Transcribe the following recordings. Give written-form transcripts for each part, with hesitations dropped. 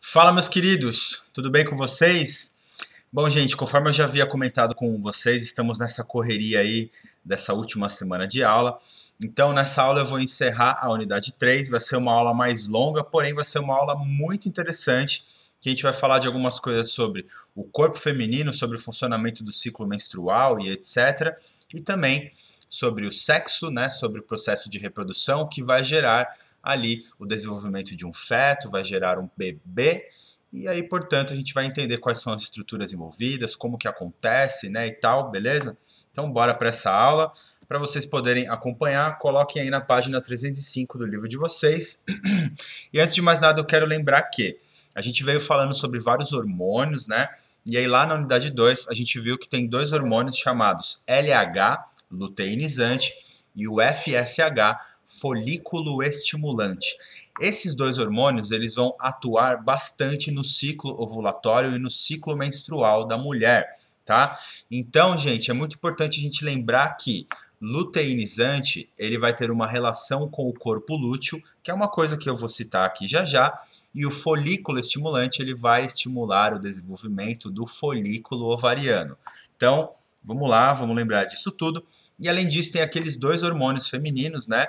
Fala, meus queridos, tudo bem com vocês? Bom, gente, conforme eu já havia comentado com vocês, estamos nessa correria aí dessa última semana de aula. Então, nessa aula eu vou encerrar a unidade 3. Vai ser uma aula mais longa, porém vai ser uma aula muito interessante, que a gente vai falar de algumas coisas sobre o corpo feminino, sobre o funcionamento do ciclo menstrual e etc. E também sobre o sexo, né, sobre o processo de reprodução que vai gerar ali o desenvolvimento de um feto, vai gerar um bebê. E aí, portanto, a gente vai entender quais são as estruturas envolvidas, como que acontece, né, e tal, beleza? Então, bora para essa aula. Para vocês poderem acompanhar, coloquem aí na página 305 do livro de vocês. E antes de mais nada, eu quero lembrar que a gente veio falando sobre vários hormônios, né? E aí lá na unidade 2, a gente viu que tem dois hormônios chamados LH, luteinizante, e o FSH, folículo estimulante. Esses dois hormônios, eles vão atuar bastante no ciclo ovulatório e no ciclo menstrual da mulher, tá? Então, gente, é muito importante a gente lembrar que luteinizante, ele vai ter uma relação com o corpo lúteo, que é uma coisa que eu vou citar aqui já já, e o folículo estimulante, ele vai estimular o desenvolvimento do folículo ovariano. Então, vamos lá, vamos lembrar disso tudo. E além disso, tem aqueles dois hormônios femininos, né?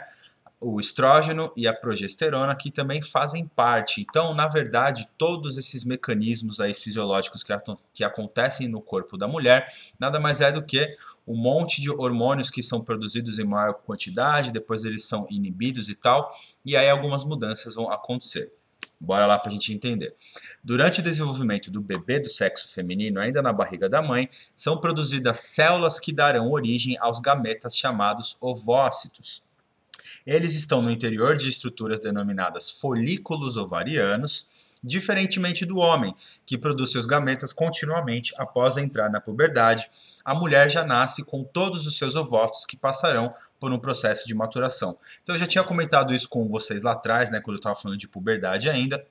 O estrógeno e a progesterona, que também fazem parte. Então, na verdade, todos esses mecanismos aí fisiológicos que acontecem no corpo da mulher, nada mais é do que um monte de hormônios que são produzidos em maior quantidade, depois eles são inibidos e tal, e aí algumas mudanças vão acontecer. Bora lá para a gente entender. Durante o desenvolvimento do bebê do sexo feminino, ainda na barriga da mãe, são produzidas células que darão origem aos gametas chamados ovócitos. Eles estão no interior de estruturas denominadas folículos ovarianos, diferentemente do homem, que produz seus gametas continuamente após entrar na puberdade. A mulher já nasce com todos os seus ovócitos que passarão por um processo de maturação. Então eu já tinha comentado isso com vocês lá atrás, né, quando eu estava falando de puberdade ainda,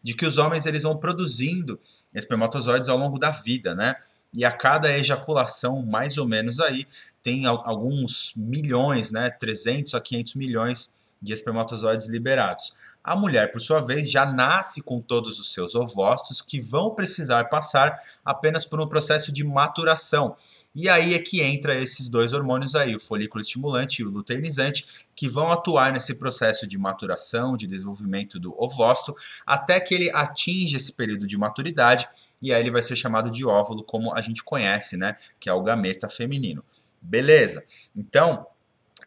de que os homens eles vão produzindo espermatozoides ao longo da vida, né? E a cada ejaculação, mais ou menos aí, tem alguns milhões, né, 300 a 500 milhões de espermatozoides liberados. A mulher, por sua vez, já nasce com todos os seus ovócitos que vão precisar passar apenas por um processo de maturação. E aí é que entra esses dois hormônios aí, o folículo estimulante e o luteinizante, que vão atuar nesse processo de maturação, de desenvolvimento do ovócito, até que ele atinja esse período de maturidade, e aí ele vai ser chamado de óvulo, como a gente conhece, né, que é o gameta feminino. Beleza? Então,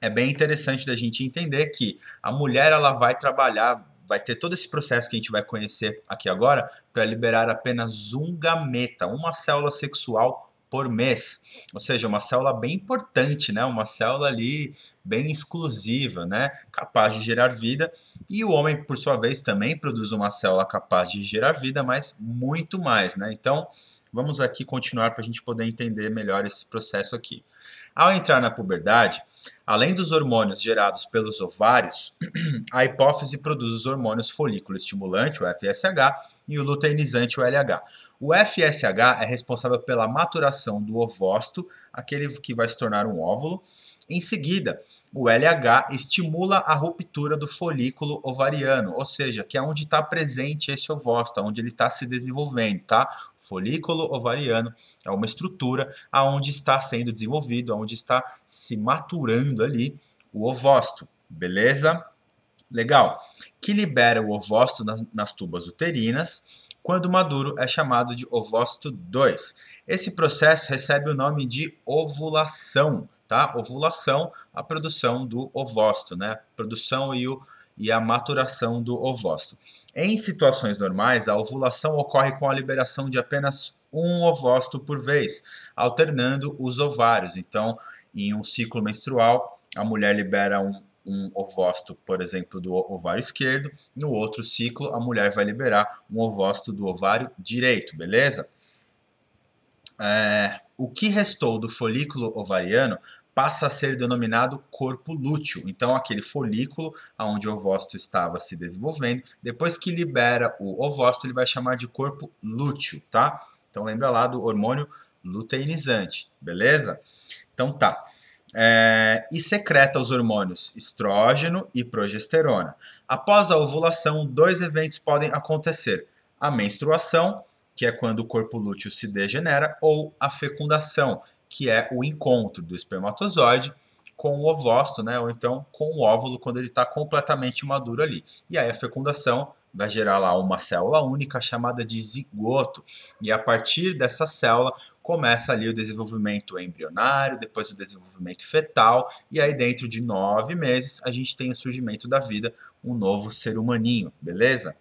é bem interessante da gente entender que a mulher ela vai trabalhar, vai ter todo esse processo que a gente vai conhecer aqui agora para liberar apenas um gameta, uma célula sexual por mês. Ou seja, uma célula bem importante, né? Uma célula ali bem exclusiva, né? Capaz de gerar vida. E o homem, por sua vez, também produz uma célula capaz de gerar vida, mas muito mais, né? Então, vamos aqui continuar para a gente poder entender melhor esse processo aqui. Ao entrar na puberdade, além dos hormônios gerados pelos ovários, a hipófise produz os hormônios folículo estimulante, o FSH, e o luteinizante, o LH. O FSH é responsável pela maturação do ovócito, aquele que vai se tornar um óvulo. Em seguida, o LH estimula a ruptura do folículo ovariano, ou seja, que é onde está presente esse ovócito, onde ele está se desenvolvendo, tá? O folículo ovariano é uma estrutura aonde está sendo desenvolvido, onde está se maturando ali o ovócito, beleza? Legal. Que libera o ovócito nas tubas uterinas. Quando maduro, é chamado de ovócito 2. Esse processo recebe o nome de ovulação, tá? Ovulação, a produção do ovócito, né? Produção e a maturação do ovócito. Em situações normais, a ovulação ocorre com a liberação de apenas um ovócito por vez, alternando os ovários. Então, em um ciclo menstrual, a mulher libera um ovócito, por exemplo, do ovário esquerdo, no outro ciclo a mulher vai liberar um ovócito do ovário direito, beleza? O que restou do folículo ovariano passa a ser denominado corpo lúteo. Então, aquele folículo onde o ovócito estava se desenvolvendo, depois que libera o ovócito, ele vai chamar de corpo lúteo, tá? Então, lembra lá do hormônio luteinizante, beleza? Então, tá. E secreta os hormônios estrógeno e progesterona. Após a ovulação, dois eventos podem acontecer: a menstruação, que é quando o corpo lúteo se degenera, ou a fecundação, que é o encontro do espermatozoide com o ovócito, né? Ou então com o óvulo quando ele está completamente maduro ali. E aí a fecundação vai gerar lá uma célula única chamada de zigoto. E a partir dessa célula começa ali o desenvolvimento embrionário, depois o desenvolvimento fetal, e aí dentro de 9 meses a gente tem o surgimento da vida, um novo ser humaninho, beleza?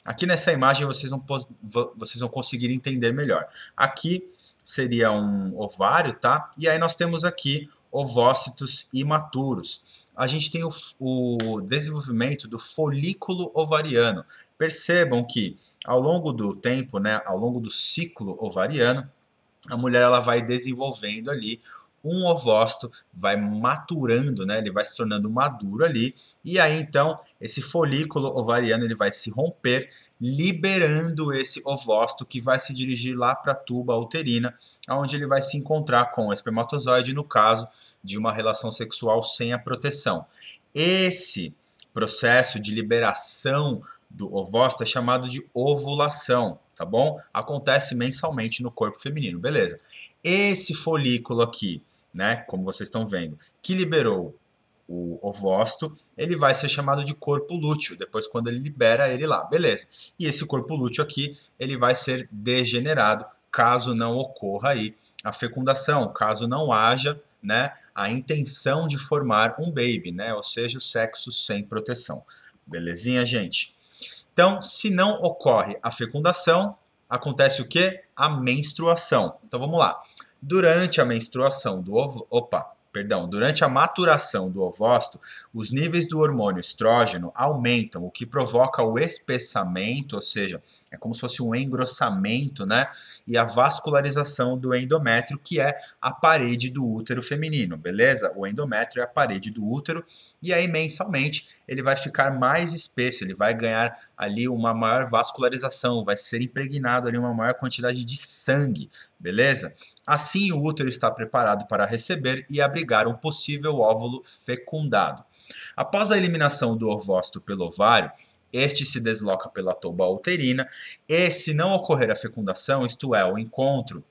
Aqui nessa imagem vocês vão conseguir entender melhor. Aqui seria um ovário, tá? E aí nós temos aqui ovócitos imaturos. A gente tem o desenvolvimento do folículo ovariano. Percebam que ao longo do tempo, né, ao longo do ciclo ovariano, a mulher ela vai desenvolvendo ali um ovócito, vai maturando, né? Ele vai se tornando maduro ali, e aí então esse folículo ovariano ele vai se romper, liberando esse ovócito que vai se dirigir lá para a tuba uterina, onde ele vai se encontrar com o espermatozoide, no caso de uma relação sexual sem a proteção. Esse processo de liberação do ovócito é chamado de ovulação, tá bom? Acontece mensalmente no corpo feminino, beleza? Esse folículo aqui, né, como vocês estão vendo, que liberou o ovócito, ele vai ser chamado de corpo lúteo, depois quando ele libera ele lá, beleza. E esse corpo lúteo aqui, ele vai ser degenerado, caso não ocorra aí a fecundação, caso não haja, né, a intenção de formar um baby, né, ou seja, o sexo sem proteção. Belezinha, gente? Então, se não ocorre a fecundação, acontece o quê? A menstruação. Então, vamos lá. Durante a menstruação do durante a maturação do ovócito, os níveis do hormônio estrógeno aumentam, o que provoca o espessamento, ou seja, é como se fosse um engrossamento, né? E a vascularização do endométrio, que é a parede do útero feminino, beleza? O endométrio é a parede do útero, e aí mensalmente ele vai ficar mais espesso, ele vai ganhar ali uma maior vascularização, vai ser impregnado ali uma maior quantidade de sangue, beleza? Assim, o útero está preparado para receber e abrigar um possível óvulo fecundado. Após a eliminação do ovócito pelo ovário, este se desloca pela tuba uterina e, se não ocorrer a fecundação, isto é, o encontro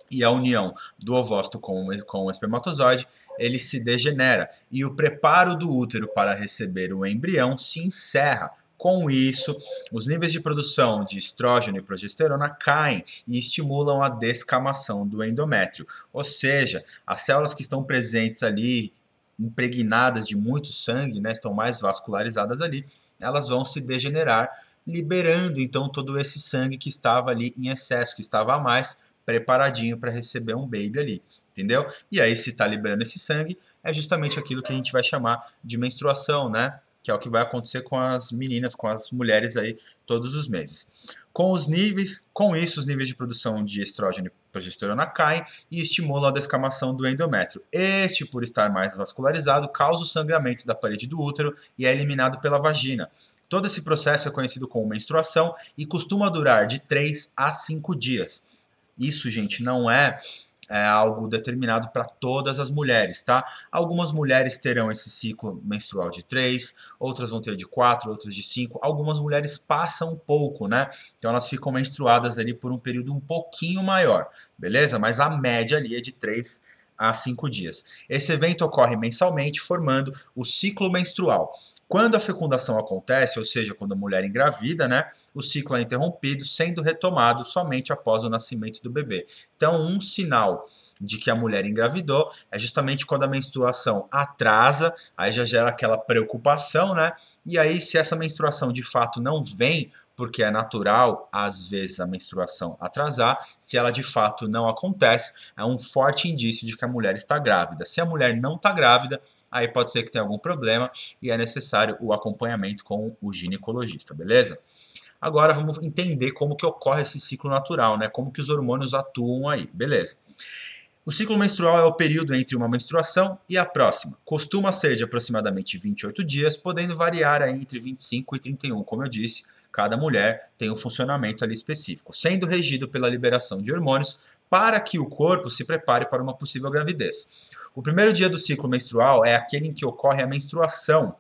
e a união do ovócito com o espermatozoide, ele se degenera e o preparo do útero para receber o embrião se encerra. Com isso, os níveis de produção de estrógeno e progesterona caem e estimulam a descamação do endométrio. Ou seja, as células que estão presentes ali, impregnadas de muito sangue, né, estão mais vascularizadas ali, elas vão se degenerar, liberando então todo esse sangue que estava ali em excesso, que estava a mais, preparadinho para receber um baby ali, entendeu? E aí, se está liberando esse sangue, é justamente aquilo que a gente vai chamar de menstruação, né? Que é o que vai acontecer com as meninas, com as mulheres aí todos os meses. Com isso, os níveis de produção de estrógeno e progesterona caem e estimulam a descamação do endométrio. Este, por estar mais vascularizado, causa o sangramento da parede do útero e é eliminado pela vagina. Todo esse processo é conhecido como menstruação e costuma durar de 3 a 5 dias. Isso, gente, não é algo determinado para todas as mulheres, tá? Algumas mulheres terão esse ciclo menstrual de 3, outras vão ter de 4, outras de 5. Algumas mulheres passam um pouco, né? Então elas ficam menstruadas ali por um período um pouquinho maior, beleza? Mas a média ali é de 3 a 5 dias. Esse evento ocorre mensalmente, formando o ciclo menstrual. Quando a fecundação acontece, ou seja, quando a mulher engravida, né, o ciclo é interrompido, sendo retomado somente após o nascimento do bebê. Então, um sinal de que a mulher engravidou é justamente quando a menstruação atrasa, aí já gera aquela preocupação, né? E aí, se essa menstruação de fato não vem, porque é natural, às vezes, a menstruação atrasar, se ela de fato não acontece, é um forte indício de que a mulher está grávida. Se a mulher não está grávida, aí pode ser que tenha algum problema e é necessário o acompanhamento com o ginecologista, beleza? Agora vamos entender como que ocorre esse ciclo natural, né? Como que os hormônios atuam aí, beleza? O ciclo menstrual é o período entre uma menstruação e a próxima. Costuma ser de aproximadamente 28 dias, podendo variar aí entre 25 e 31, como eu disse. Cada mulher tem um funcionamento ali específico, sendo regido pela liberação de hormônios para que o corpo se prepare para uma possível gravidez. O primeiro dia do ciclo menstrual é aquele em que ocorre a menstruação,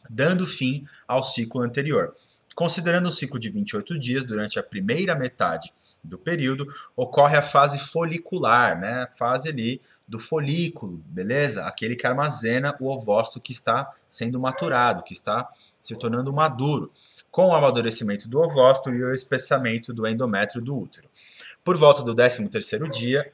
dando fim ao ciclo anterior. Considerando o ciclo de 28 dias, durante a primeira metade do período, ocorre a fase folicular, né? A fase ali do folículo, beleza? Aquele que armazena o ovócito que está sendo maturado, que está se tornando maduro, com o amadurecimento do ovócito e o espessamento do endométrio do útero. Por volta do 13º dia,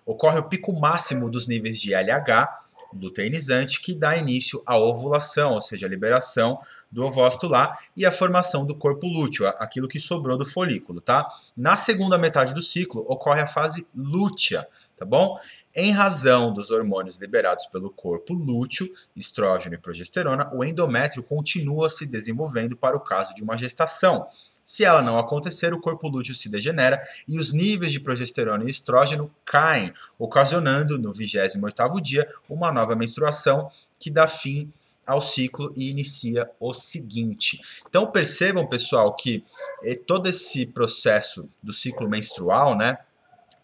ocorre o pico máximo dos níveis de LH, luteinizante, que dá início à ovulação, ou seja, a liberação do ovócito lá e a formação do corpo lúteo, aquilo que sobrou do folículo, tá? Na segunda metade do ciclo ocorre a fase lútea, tá bom? Em razão dos hormônios liberados pelo corpo lúteo, estrógeno e progesterona, o endométrio continua se desenvolvendo para o caso de uma gestação. Se ela não acontecer, o corpo lúteo se degenera e os níveis de progesterona e estrógeno caem, ocasionando, no 28º dia, uma nova menstruação que dá fim ao ciclo e inicia o seguinte. Então percebam, pessoal, que todo esse processo do ciclo menstrual, né,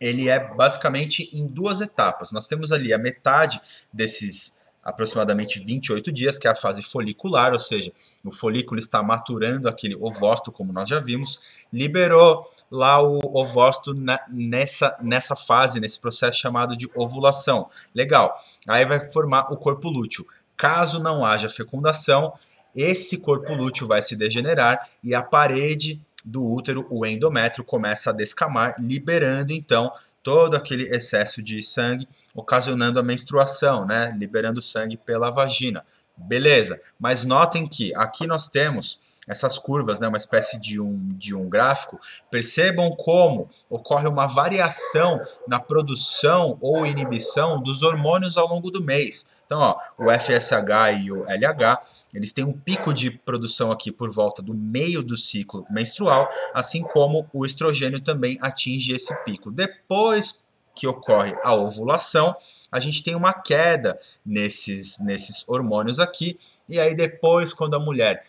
ele é basicamente em duas etapas. Nós temos ali a metade desses aproximadamente 28 dias, que é a fase folicular, ou seja, o folículo está maturando aquele ovócito, como nós já vimos, liberou lá o ovócito nessa fase, nesse processo chamado de ovulação. Legal. Aí vai formar o corpo lúteo. Caso não haja fecundação, esse corpo lúteo vai se degenerar e a parede do útero, o endométrio, começa a descamar, liberando então todo aquele excesso de sangue, ocasionando a menstruação, né? Liberando sangue pela vagina. Beleza, mas notem que aqui nós temos essas curvas, né, uma espécie de um gráfico. Percebam como ocorre uma variação na produção ou inibição dos hormônios ao longo do mês. Então, ó, o FSH e o LH, eles têm um pico de produção aqui por volta do meio do ciclo menstrual, assim como o estrogênio também atinge esse pico. Depois que ocorre a ovulação, a gente tem uma queda nesses hormônios aqui, e aí depois, quando a mulher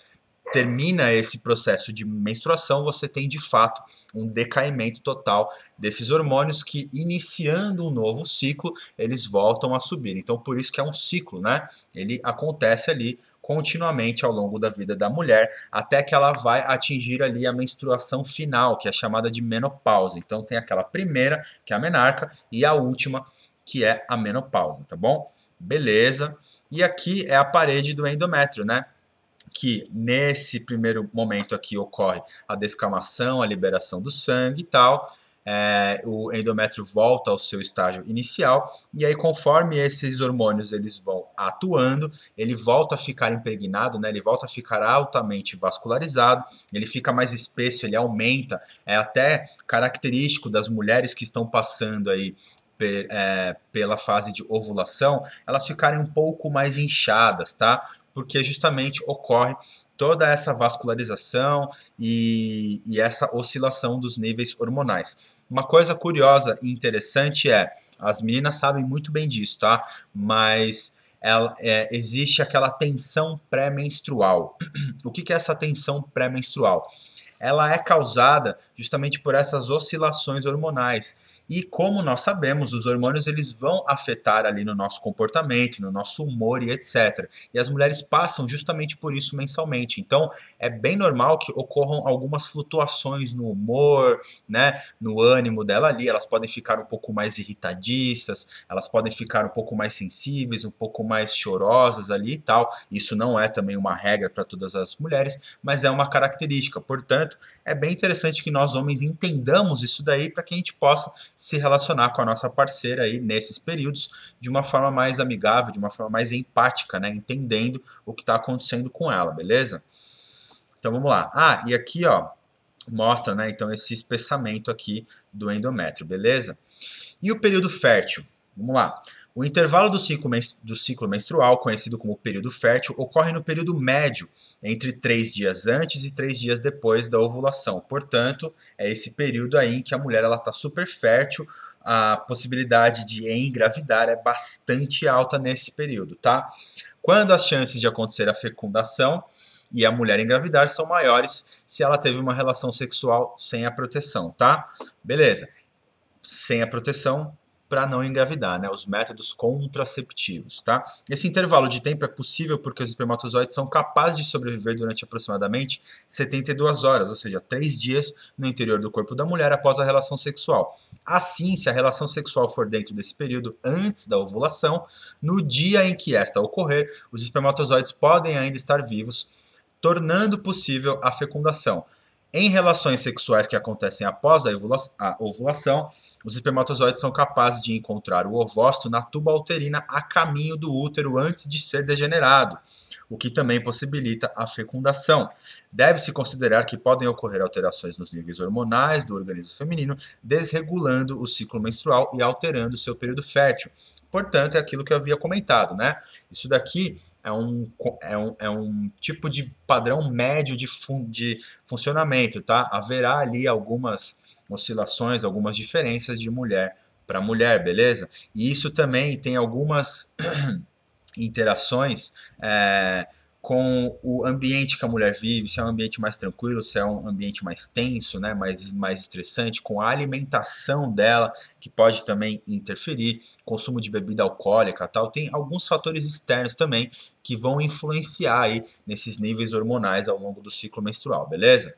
termina esse processo de menstruação, você tem de fato um decaimento total desses hormônios que, iniciando um novo ciclo, eles voltam a subir. Então, por isso que é um ciclo, né? Ele acontece ali continuamente ao longo da vida da mulher, até que ela vai atingir ali a menstruação final, que é chamada de menopausa. Então, tem aquela primeira, que é a menarca, e a última, que é a menopausa, tá bom? Beleza. E aqui é a parede do endométrio, né? Que nesse primeiro momento aqui ocorre a descamação, a liberação do sangue e tal, o endométrio volta ao seu estágio inicial, e aí conforme esses hormônios eles vão atuando, ele volta a ficar impregnado, né? Ele volta a ficar altamente vascularizado, ele fica mais espesso, ele aumenta, é até característico das mulheres que estão passando aí pela fase de ovulação, elas ficarem um pouco mais inchadas, tá? Porque justamente ocorre toda essa vascularização e essa oscilação dos níveis hormonais. Uma coisa curiosa e interessante as meninas sabem muito bem disso, tá? Mas existe aquela tensão pré-menstrual. O que é essa tensão pré-menstrual? Ela é causada justamente por essas oscilações hormonais. E como nós sabemos, os hormônios eles vão afetar ali no nosso comportamento, no nosso humor e etc. E as mulheres passam justamente por isso mensalmente. Então, é bem normal que ocorram algumas flutuações no humor, né, no ânimo dela ali. Elas podem ficar um pouco mais irritadiças, elas podem ficar um pouco mais sensíveis, um pouco mais chorosas ali e tal. Isso não é também uma regra para todas as mulheres, mas é uma característica. Portanto, é bem interessante que nós homens entendamos isso daí para que a gente possa se relacionar com a nossa parceira aí nesses períodos de uma forma mais amigável, de uma forma mais empática, né? Entendendo o que está acontecendo com ela, beleza? Então vamos lá. E aqui, ó, mostra, né, então esse espessamento aqui do endométrio, beleza? E o período fértil? Vamos lá. O intervalo do ciclo menstrual, conhecido como período fértil, ocorre no período médio, entre 3 dias antes e 3 dias depois da ovulação. Portanto, é esse período aí em que a mulher está super fértil, a possibilidade de engravidar é bastante alta nesse período, tá? Quando as chances de acontecer a fecundação e a mulher engravidar são maiores se ela teve uma relação sexual sem a proteção, tá? Beleza. Sem a proteção, para não engravidar, né? Os métodos contraceptivos, tá? Esse intervalo de tempo é possível porque os espermatozoides são capazes de sobreviver durante aproximadamente 72 horas, ou seja, 3 dias no interior do corpo da mulher após a relação sexual. Assim, se a relação sexual for dentro desse período antes da ovulação, no dia em que esta ocorrer, os espermatozoides podem ainda estar vivos, tornando possível a fecundação. Em relações sexuais que acontecem após a ovulação, os espermatozoides são capazes de encontrar o ovócito na tuba uterina a caminho do útero antes de ser degenerado, o que também possibilita a fecundação. Deve-se considerar que podem ocorrer alterações nos níveis hormonais do organismo feminino, desregulando o ciclo menstrual e alterando seu período fértil. Portanto, é aquilo que eu havia comentado, né? Isso daqui é um tipo de padrão médio de funcionamento, tá? Haverá ali algumas oscilações, algumas diferenças de mulher para mulher, beleza? E isso também tem algumas interações com o ambiente que a mulher vive, se é um ambiente mais tranquilo, se é um ambiente mais tenso, né, mais estressante, com a alimentação dela, que pode também interferir, consumo de bebida alcoólica, tal, tem alguns fatores externos também que vão influenciar aí nesses níveis hormonais ao longo do ciclo menstrual, beleza?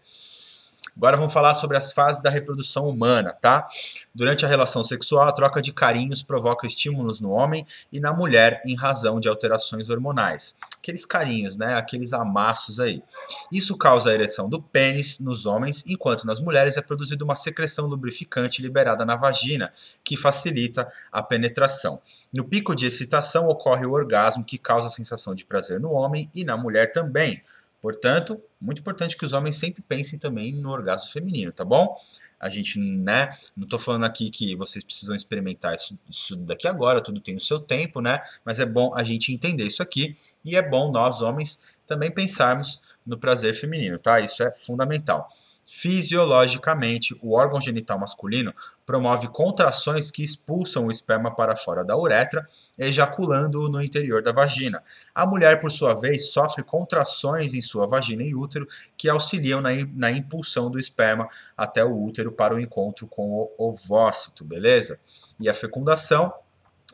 Agora vamos falar sobre as fases da reprodução humana, tá? Durante a relação sexual, a troca de carinhos provoca estímulos no homem e na mulher em razão de alterações hormonais. Aqueles carinhos, né? Aqueles amassos aí. Isso causa a ereção do pênis nos homens, enquanto nas mulheres é produzida uma secreção lubrificante liberada na vagina, que facilita a penetração. No pico de excitação ocorre o orgasmo, que causa a sensação de prazer no homem e na mulher também. Portanto, muito importante que os homens sempre pensem também no orgasmo feminino, tá bom? A gente, né, não estou falando aqui que vocês precisam experimentar isso daqui agora, tudo tem o seu tempo, né? Mas é bom a gente entender isso aqui e é bom nós, homens, também pensarmos no prazer feminino, tá? Isso é fundamental. Fisiologicamente, o órgão genital masculino promove contrações que expulsam o esperma para fora da uretra, ejaculando-o no interior da vagina. A mulher, por sua vez, sofre contrações em sua vagina e útero que auxiliam na impulsão do esperma até o útero para o encontro com o ovócito, beleza? E a fecundação,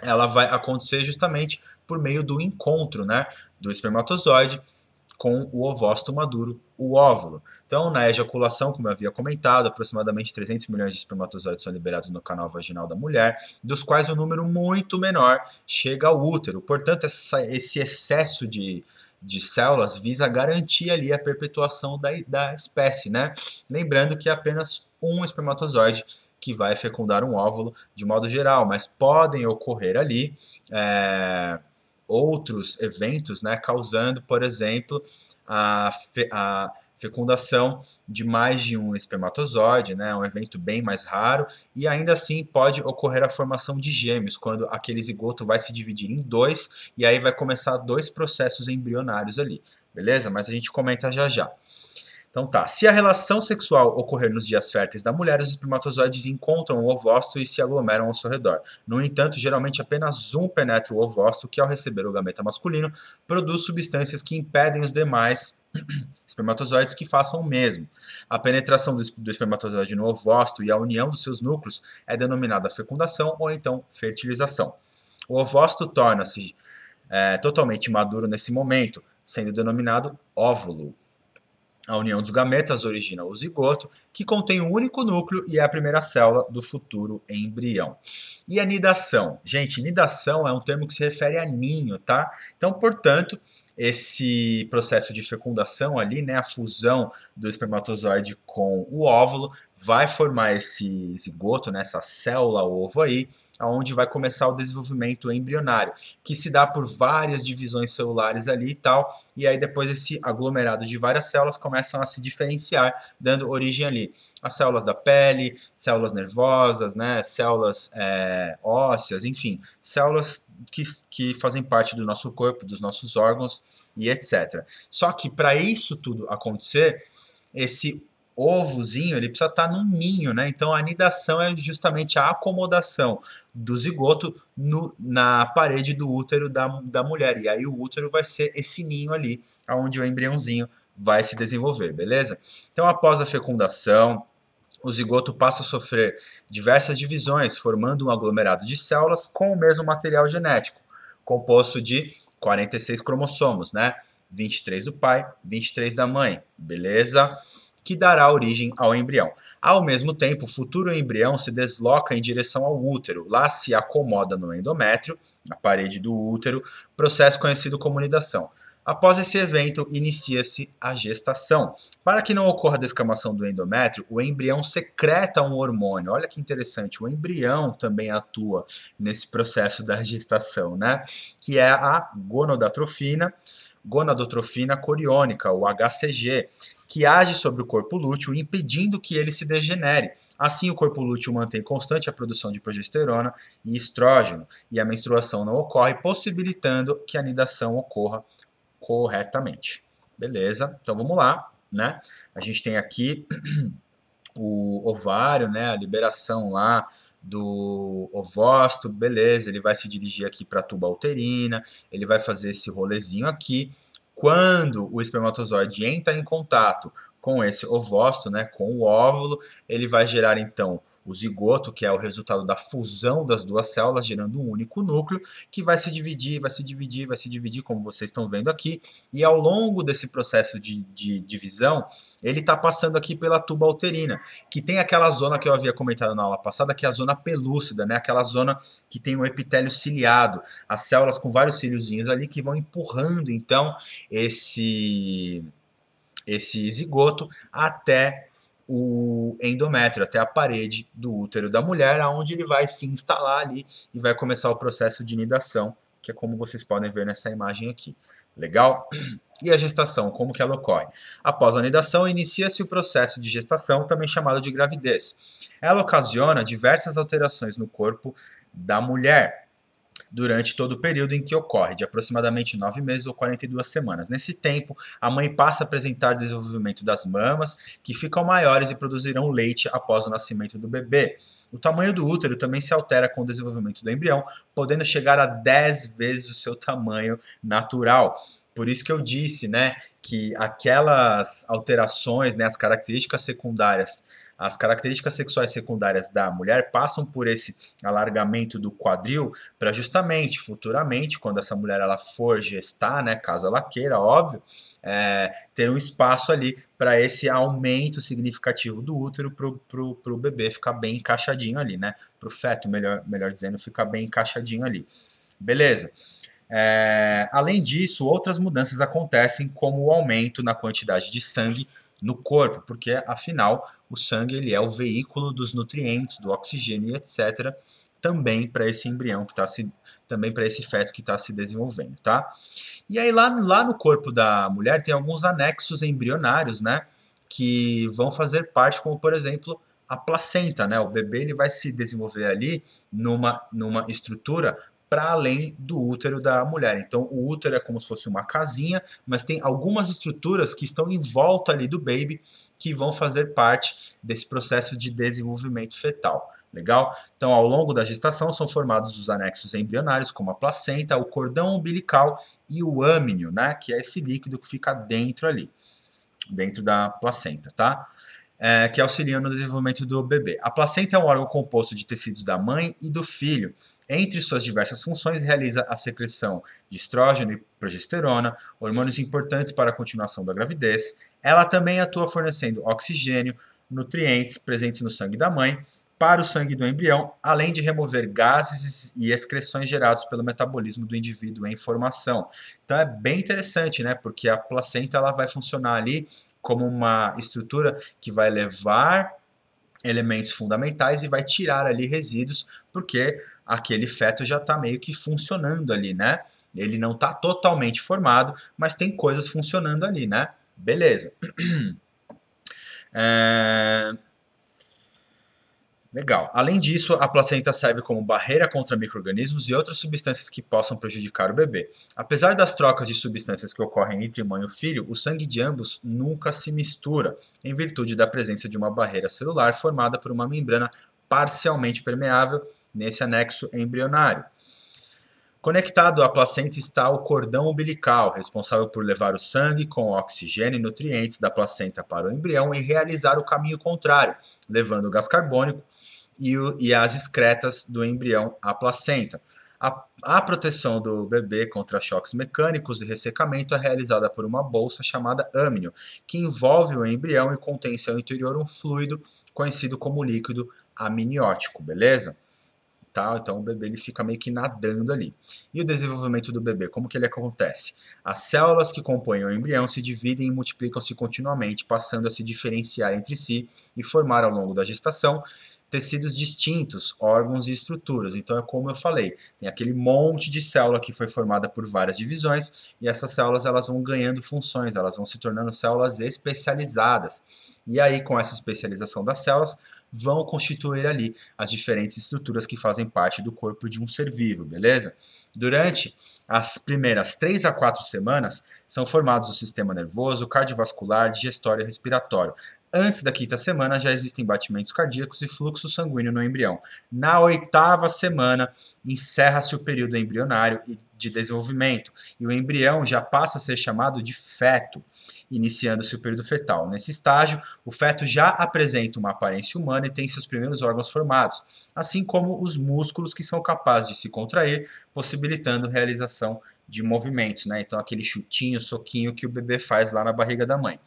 ela vai acontecer justamente por meio do encontro, né, do espermatozoide com o ovócito maduro, o óvulo. Então, na ejaculação, como eu havia comentado, aproximadamente 300 milhões de espermatozoides são liberados no canal vaginal da mulher, dos quais um número muito menor chega ao útero. Portanto, esse excesso de células visa garantir ali a perpetuação da espécie, né? Lembrando que é apenas um espermatozoide que vai fecundar um óvulo de modo geral, mas podem ocorrer ali outros eventos, né, causando, por exemplo, a fecundação de mais de um espermatozoide, né, um evento bem mais raro, e ainda assim pode ocorrer a formação de gêmeos, quando aquele zigoto vai se dividir em dois, e aí vai começar dois processos embrionários ali, beleza? Mas a gente comenta já já. Então tá, se a relação sexual ocorrer nos dias férteis da mulher, os espermatozoides encontram o ovócito e se aglomeram ao seu redor. No entanto, geralmente apenas um penetra o ovócito, que ao receber o gameta masculino, produz substâncias que impedem os demais espermatozoides que façam o mesmo. A penetração do espermatozoide no ovócito e a união dos seus núcleos é denominada fecundação ou então fertilização. O ovócito torna-se totalmente maduro nesse momento, sendo denominado óvulo. A união dos gametas origina o zigoto, que contém um único núcleo e é a primeira célula do futuro embrião. E a nidação? Gente, nidação é um termo que se refere a ninho, tá? Então, portanto, esse processo de fecundação ali, né, a fusão do espermatozoide com o óvulo, vai formar esse zigoto, né, essa célula ovo aí, onde vai começar o desenvolvimento embrionário, que se dá por várias divisões celulares ali e tal, e aí depois esse aglomerado de várias células começam a se diferenciar, dando origem ali às células da pele, células nervosas, né, células ósseas, enfim, células que fazem parte do nosso corpo, dos nossos órgãos e etc. Só que para isso tudo acontecer, esse ovozinho ele precisa estar num ninho, né? Então a nidação é justamente a acomodação do zigoto na parede do útero da mulher. E aí o útero vai ser esse ninho ali, onde o embriãozinho vai se desenvolver, beleza? Então após a fecundação, o zigoto passa a sofrer diversas divisões, formando um aglomerado de células com o mesmo material genético, composto de 46 cromossomos, né? 23 do pai, 23 da mãe, beleza? Que dará origem ao embrião. Ao mesmo tempo, o futuro embrião se desloca em direção ao útero. Lá se acomoda no endométrio, na parede do útero, processo conhecido como nidação. Após esse evento, inicia-se a gestação. Para que não ocorra a descamação do endométrio, o embrião secreta um hormônio. Olha que interessante, o embrião também atua nesse processo da gestação, né? Que é a gonadotrofina coriônica, o HCG, que age sobre o corpo lúteo, impedindo que ele se degenere. Assim, o corpo lúteo mantém constante a produção de progesterona e estrógeno, e a menstruação não ocorre, possibilitando que a nidação ocorra corretamente. Beleza? Então vamos lá, né? A gente tem aqui o ovário, né? A liberação lá do ovócito, beleza, ele vai se dirigir aqui para a tuba uterina, ele vai fazer esse rolezinho aqui. Quando o espermatozoide entra em contato com esse ovócito, né, com o óvulo, ele vai gerar então o zigoto, que é o resultado da fusão das duas células, gerando um único núcleo, que vai se dividir, vai se dividir, vai se dividir, como vocês estão vendo aqui, e ao longo desse processo de divisão, ele está passando aqui pela tuba uterina, que tem aquela zona que eu havia comentado na aula passada, que é a zona pelúcida, né, aquela zona que tem o epitélio ciliado, as células com vários ciliozinhos ali que vão empurrando então esse zigoto até o endométrio, até a parede do útero da mulher, onde ele vai se instalar ali e vai começar o processo de nidação, que é como vocês podem ver nessa imagem aqui. Legal? E a gestação, como que ela ocorre? Após a nidação, inicia-se o processo de gestação, também chamado de gravidez. Ela ocasiona diversas alterações no corpo da mulher, durante todo o período em que ocorre, de aproximadamente 9 meses ou 42 semanas. Nesse tempo, a mãe passa a apresentar desenvolvimento das mamas, que ficam maiores e produzirão leite após o nascimento do bebê. O tamanho do útero também se altera com o desenvolvimento do embrião, podendo chegar a 10 vezes o seu tamanho natural. Por isso que eu disse, né, que aquelas alterações, né, as características sexuais secundárias da mulher passam por esse alargamento do quadril para justamente, futuramente, quando essa mulher ela for gestar, né, caso ela queira, óbvio, ter um espaço ali para esse aumento significativo do útero para o bebê ficar bem encaixadinho ali, né? Para o feto, melhor dizendo, ficar bem encaixadinho ali. Beleza. Além disso, outras mudanças acontecem, como o aumento na quantidade de sangue no corpo, porque afinal o sangue ele é o veículo dos nutrientes, do oxigênio e etc. Também para esse embrião que está também para esse feto que está se desenvolvendo, tá? E aí lá no corpo da mulher tem alguns anexos embrionários, né? Que vão fazer parte, como por exemplo a placenta, né? O bebê ele vai se desenvolver ali numa estrutura para além do útero da mulher. Então, o útero é como se fosse uma casinha, mas tem algumas estruturas que estão em volta ali do baby que vão fazer parte desse processo de desenvolvimento fetal. Legal? Então, ao longo da gestação são formados os anexos embrionários, como a placenta, o cordão umbilical e o âmnio, né? Que é esse líquido que fica dentro ali, dentro da placenta, tá? Que auxiliam no desenvolvimento do bebê. A placenta é um órgão composto de tecidos da mãe e do filho. Entre suas diversas funções, realiza a secreção de estrógeno e progesterona, hormônios importantes para a continuação da gravidez. Ela também atua fornecendo oxigênio, nutrientes presentes no sangue da mãe, para o sangue do embrião, além de remover gases e excreções gerados pelo metabolismo do indivíduo em formação. Então é bem interessante, né? Porque a placenta ela vai funcionar ali como uma estrutura que vai levar elementos fundamentais e vai tirar ali resíduos, porque aquele feto já está meio que funcionando ali, né? Ele não está totalmente formado, mas tem coisas funcionando ali, né? Beleza. Legal. Além disso, a placenta serve como barreira contra micro-organismos e outras substâncias que possam prejudicar o bebê. Apesar das trocas de substâncias que ocorrem entre mãe e filho, o sangue de ambos nunca se mistura, em virtude da presença de uma barreira celular formada por uma membrana parcialmente permeável nesse anexo embrionário. Conectado à placenta está o cordão umbilical, responsável por levar o sangue com oxigênio e nutrientes da placenta para o embrião e realizar o caminho contrário, levando o gás carbônico e as excretas do embrião à placenta. A proteção do bebê contra choques mecânicos e ressecamento é realizada por uma bolsa chamada âmnio, que envolve o embrião e contém em seu interior um fluido conhecido como líquido amniótico, beleza? Tá? Então o bebê ele fica meio que nadando ali. E o desenvolvimento do bebê, como que ele acontece? As células que compõem o embrião se dividem e multiplicam-se continuamente, passando a se diferenciar entre si e formar ao longo da gestação tecidos distintos, órgãos e estruturas. Então é como eu falei, tem aquele monte de célula que foi formada por várias divisões e essas células elas vão ganhando funções, elas vão se tornando células especializadas. E aí com essa especialização das células vão constituir ali as diferentes estruturas que fazem parte do corpo de um ser vivo, beleza? Durante as primeiras 3 a 4 semanas são formados o sistema nervoso, cardiovascular, digestório e respiratório. Antes da 5ª semana já existem batimentos cardíacos e fluxo sanguíneo no embrião. Na 8ª semana encerra-se o período embrionário e de desenvolvimento e o embrião já passa a ser chamado de feto, iniciando-se o período fetal. Nesse estágio, o feto já apresenta uma aparência humana e tem seus primeiros órgãos formados, assim como os músculos que são capazes de se contrair, possibilitando a realização de movimentos, né? Então aquele chutinho, soquinho que o bebê faz lá na barriga da mãe,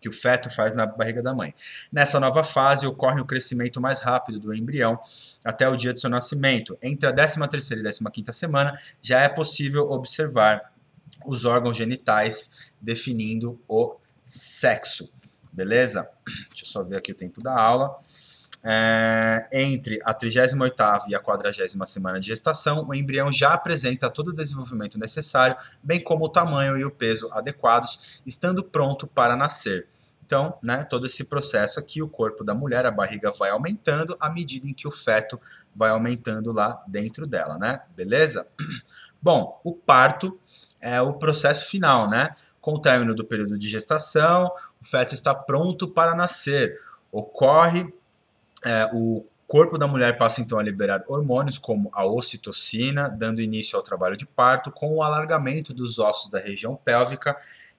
que o feto faz na barriga da mãe. Nessa nova fase ocorre o crescimento mais rápido do embrião até o dia de seu nascimento. Entre a 13ª e 15ª semana já é possível observar os órgãos genitais definindo o sexo. Beleza? Deixa eu só ver aqui o tempo da aula. Entre a 38ª e a 40ª semana de gestação, o embrião já apresenta todo o desenvolvimento necessário, bem como o tamanho e o peso adequados, estando pronto para nascer. Então, né, todo esse processo aqui, o corpo da mulher, a barriga vai aumentando à medida em que o feto vai aumentando lá dentro dela, né? Beleza? Bom, o parto é o processo final, né? Com o término do período de gestação, o feto está pronto para nascer. O corpo da mulher passa então a liberar hormônios como a ocitocina, dando início ao trabalho de parto, com o alargamento dos ossos da região pélvica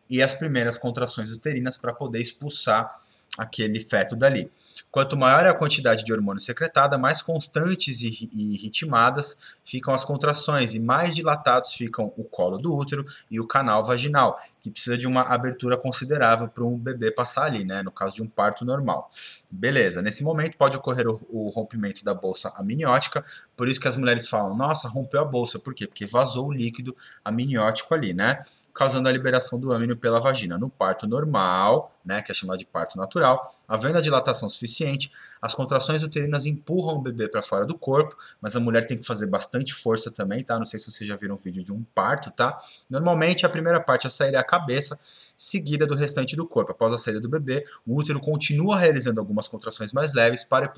e as primeiras contrações uterinas para poder expulsar aquele feto dali. Quanto maior é a quantidade de hormônio secretada, mais constantes e ritmadas ficam as contrações e mais dilatados ficam o colo do útero e o canal vaginal, que precisa de uma abertura considerável para um bebê passar ali, né? No caso de um parto normal. Beleza, nesse momento pode ocorrer o rompimento da bolsa amniótica, por isso que as mulheres falam, nossa, rompeu a bolsa, por quê? Porque vazou o líquido amniótico ali, né? Causando a liberação do âmnio pela vagina. No parto normal, né, que é chamado de parto natural, havendo a dilatação suficiente, as contrações uterinas empurram o bebê para fora do corpo, mas a mulher tem que fazer bastante força também, tá? Não sei se vocês já viram um vídeo de um parto, tá? Normalmente a primeira parte a sair é a cabeça, seguida do restante do corpo. Após a saída do bebê, o útero continua realizando algumas contrações mais leves para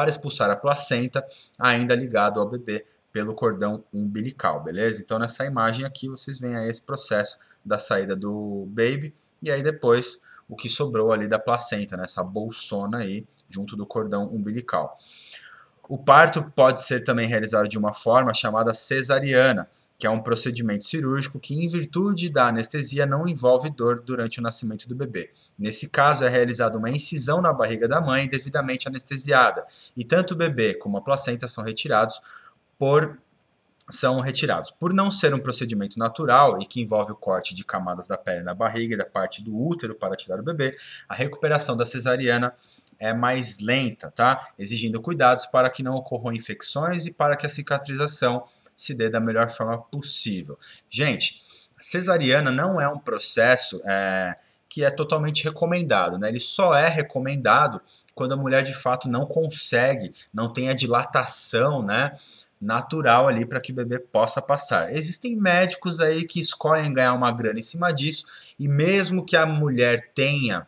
expulsar a placenta, ainda ligado ao bebê pelo cordão umbilical, beleza? Então nessa imagem aqui vocês veem aí esse processo da saída do baby e aí depois o que sobrou ali da placenta, né? Essa bolsona aí junto do cordão umbilical. O parto pode ser também realizado de uma forma chamada cesariana, que é um procedimento cirúrgico que, em virtude da anestesia, não envolve dor durante o nascimento do bebê. Nesse caso, é realizada uma incisão na barriga da mãe devidamente anestesiada, e tanto o bebê como a placenta são retirados. Por não ser um procedimento natural e que envolve o corte de camadas da pele na barriga e da parte do útero para tirar o bebê, a recuperação da cesariana é mais lenta, tá? Exigindo cuidados para que não ocorram infecções e para que a cicatrização se dê da melhor forma possível. Gente, a cesariana não é um processo que é totalmente recomendado, né? Ele só é recomendado quando a mulher de fato não consegue, não tem a dilatação, né, natural ali para que o bebê possa passar. Existem médicos aí que escolhem ganhar uma grana em cima disso e mesmo que a mulher tenha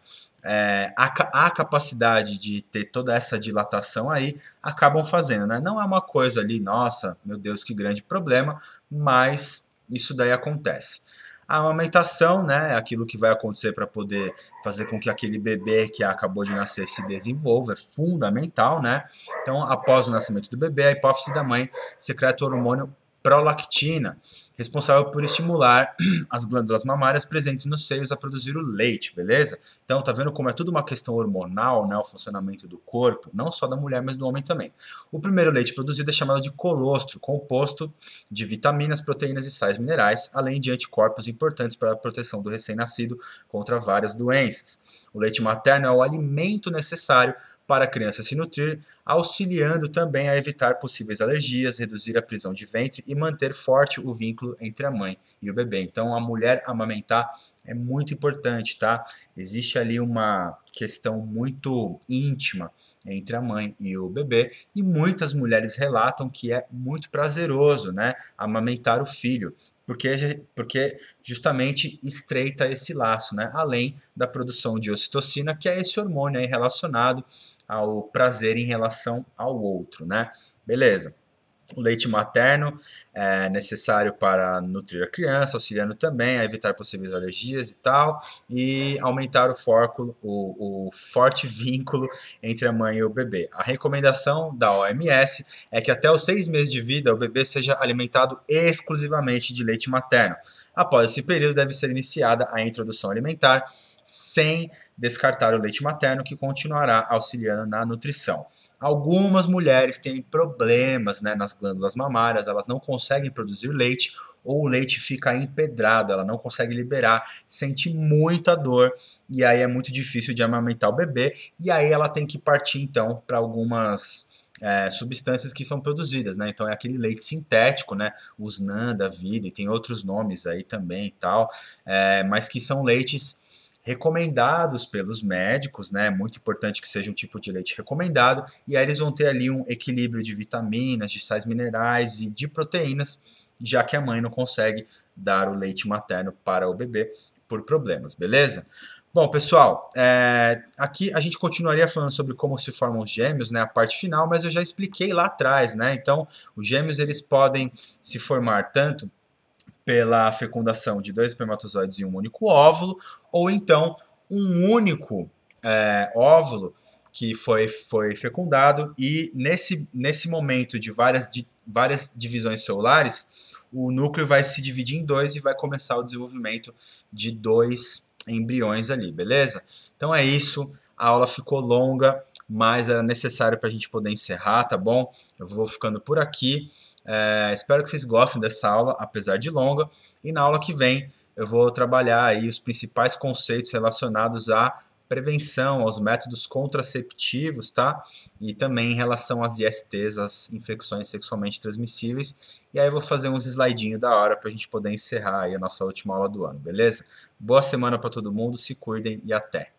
a capacidade de ter toda essa dilatação aí, acabam fazendo, né? Não é uma coisa ali, nossa, meu Deus, que grande problema, mas isso daí acontece. A amamentação, né, é aquilo que vai acontecer para poder fazer com que aquele bebê que acabou de nascer se desenvolva, é fundamental, né? Então, após o nascimento do bebê, a hipófise da mãe secreta o hormônio prolactina, responsável por estimular as glândulas mamárias presentes nos seios a produzir o leite, beleza? Então, tá vendo como é tudo uma questão hormonal, né, o funcionamento do corpo, não só da mulher, mas do homem também. O primeiro leite produzido é chamado de colostro, composto de vitaminas, proteínas e sais minerais, além de anticorpos importantes para a proteção do recém-nascido contra várias doenças. O leite materno é o alimento necessário para a criança se nutrir, auxiliando também a evitar possíveis alergias, reduzir a prisão de ventre e manter forte o vínculo entre a mãe e o bebê. Então, a mulher amamentar é muito importante, tá? Existe ali uma questão muito íntima entre a mãe e o bebê e muitas mulheres relatam que é muito prazeroso, né, amamentar o filho, porque justamente estreita esse laço, né, além da produção de ocitocina, que é esse hormônio aí relacionado ao prazer em relação ao outro, né? Beleza. O leite materno é necessário para nutrir a criança, auxiliando também a evitar possíveis alergias e tal, e aumentar o forte vínculo entre a mãe e o bebê. A recomendação da OMS é que até os 6 meses de vida o bebê seja alimentado exclusivamente de leite materno. Após esse período deve ser iniciada a introdução alimentar, sem descartar o leite materno, que continuará auxiliando na nutrição. Algumas mulheres têm problemas, né, nas glândulas mamárias, elas não conseguem produzir leite ou o leite fica empedrado, ela não consegue liberar, sente muita dor e aí é muito difícil de amamentar o bebê e aí ela tem que partir então para algumas substâncias que são produzidas, né? Então é aquele leite sintético, né? Os NAN da vida e tem outros nomes aí também e tal, mas que são leites recomendados pelos médicos, né? É muito importante que seja um tipo de leite recomendado, e aí eles vão ter ali um equilíbrio de vitaminas, de sais minerais e de proteínas, já que a mãe não consegue dar o leite materno para o bebê por problemas, beleza? Bom, pessoal, aqui a gente continuaria falando sobre como se formam os gêmeos, né, a parte final, mas eu já expliquei lá atrás, né? Então, os gêmeos eles podem se formar tanto pela fecundação de 2 espermatozoides em um único óvulo, ou então um único óvulo que foi fecundado e nesse momento de várias divisões celulares, o núcleo vai se dividir em dois e vai começar o desenvolvimento de 2 embriões ali, beleza? Então é isso. A aula ficou longa, mas era necessário para a gente poder encerrar, tá bom? Eu vou ficando por aqui. Espero que vocês gostem dessa aula, apesar de longa. E na aula que vem eu vou trabalhar aí os principais conceitos relacionados à prevenção, aos métodos contraceptivos, tá? E também em relação às ISTs, as infecções sexualmente transmissíveis. E aí eu vou fazer uns slidinhos da hora para a gente poder encerrar aí a nossa última aula do ano, beleza? Boa semana para todo mundo, se cuidem e até!